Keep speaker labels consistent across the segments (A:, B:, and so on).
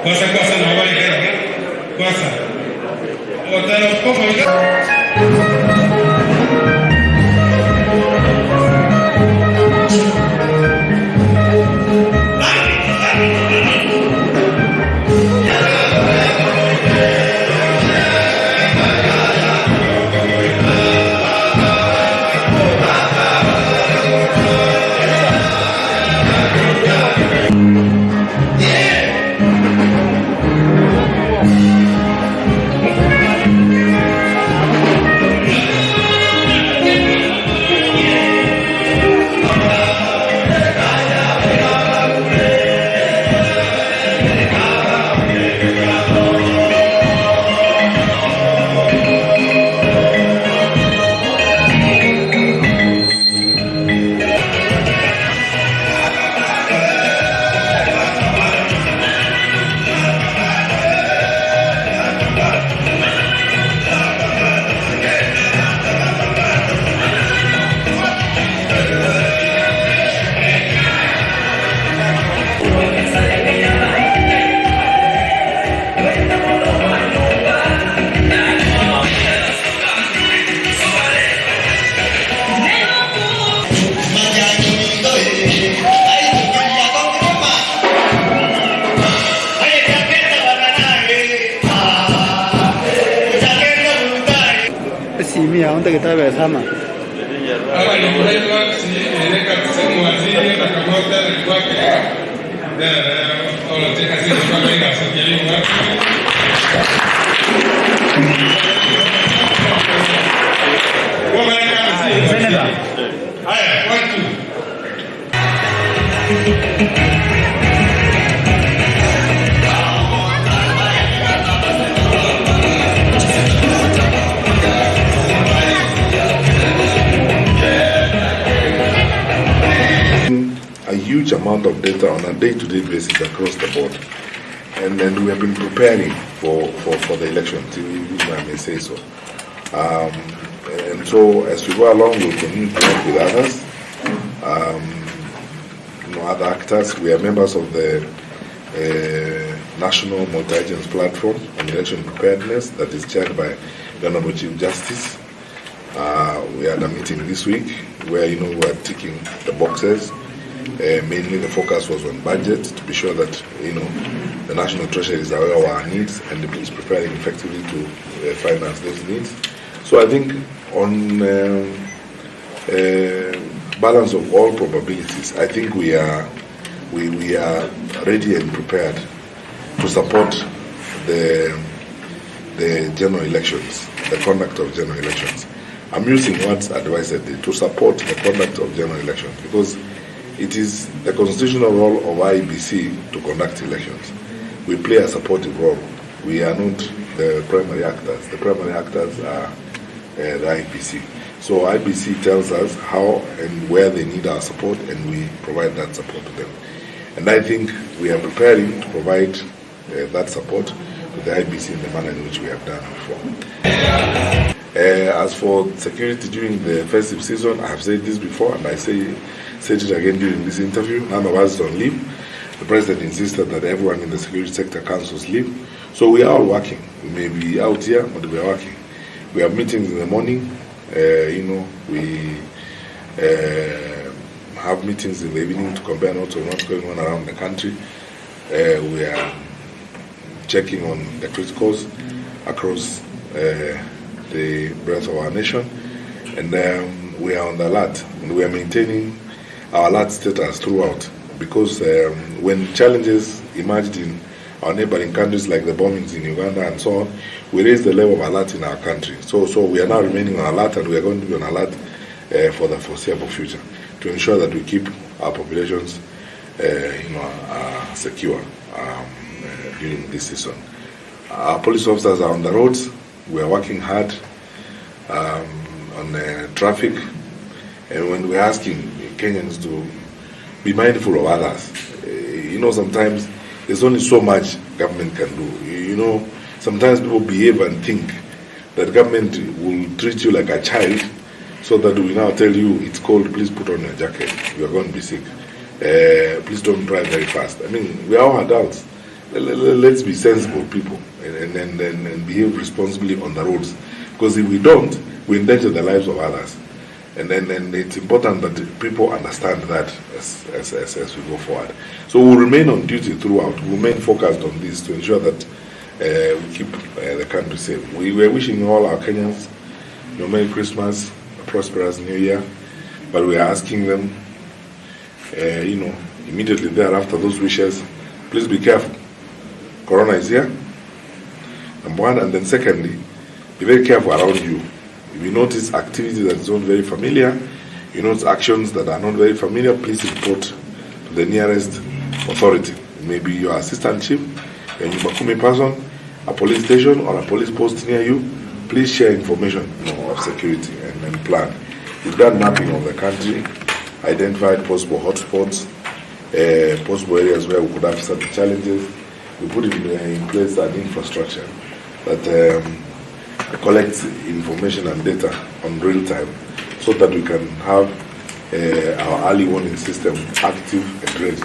A: Kwasa na habari gani? Kwasa. Otaro koko.
B: Simia, ¿dónde está Besama?
A: Ahora lo voy a si tiene que hacer un así, la camota del cuaque. O lo tiene así, no va a venir a hacer que hay
C: a huge amount of data on a day-to-day basis across the board, and we have been preparing for the election, if I may say so. And so as we go along, we'll continue to work with others, other actors. We are members of the National Multi-Agency Platform on Election Preparedness that is chaired by the Honorable Chief Justice. We had a meeting this week where we are ticking the boxes. Mainly the focus was on budget, to be sure that the National Treasury is aware of our needs and is preparing effectively to finance those needs. So I think on balance of all probabilities, I think we are ready and prepared to support the general elections, the conduct of general elections. I'm using words advised to support the conduct of general elections because it is the constitutional role of IEBC to conduct elections. We play a supportive role. We are not the primary actors. The primary actors are the IEBC. So IEBC tells us how and where they need our support, and we provide that support to them. And I think we are preparing to provide that support to the IEBC in the manner in which we have done before. As for security during the festive season, I have said this before, and I said it again during this interview. None of us is on leave. The President insisted that everyone in the security sector councils leave. So we are all working. We may be out here, but we are working. We have meetings in the morning. We have meetings in the evening to compare notes on what's going on around the country. We are checking on the criticals across the breadth of our nation, and we are on the alert, and we are maintaining our alert status throughout, because when challenges emerged in our neighboring countries like the bombings in Uganda and so on, we raised the level of alert in our country. So we are now remaining on alert, and we are going to be on alert for the foreseeable future to ensure that we keep our populations secure during this season. Our police officers are on the roads. We are working hard on traffic, and when we're asking Kenyans to be mindful of others, sometimes there's only so much government can do. Sometimes people behave and think that government will treat you like a child, so that we now tell you it's cold, please put on your jacket, you are going to be sick. Please don't drive very fast. I mean, we are all adults. let's be sensible people and behave responsibly on the roads. Because if we don't, we endanger the lives of others. And it's important that people understand that as we go forward. So we'll remain on duty throughout. We'll remain focused on this to ensure that we keep the country safe. We were wishing all our Kenyans Merry Christmas, a prosperous New Year, but we are asking them, immediately thereafter those wishes, please be careful. Corona is here, number one, and then secondly, be very careful around you. If you notice activity that is not very familiar, you notice actions that are not very familiar, please report to the nearest authority. It may be your assistant chief, a Nyumbakumi person, a police station, or a police post near you. Please share information of security and plan. We've done mapping of the country, identified possible hotspots, possible areas where we could have certain challenges. We put in place an infrastructure that collects information and data on real time so that we can have our early warning system active and ready.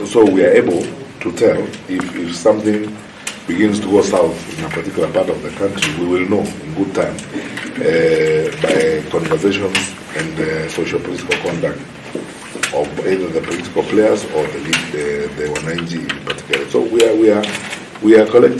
C: So we are able to tell if something begins to go south in a particular part of the country. We will know in good time by conversations and socio-political conduct of either the political players or the Wananchi in particular. So we are collecting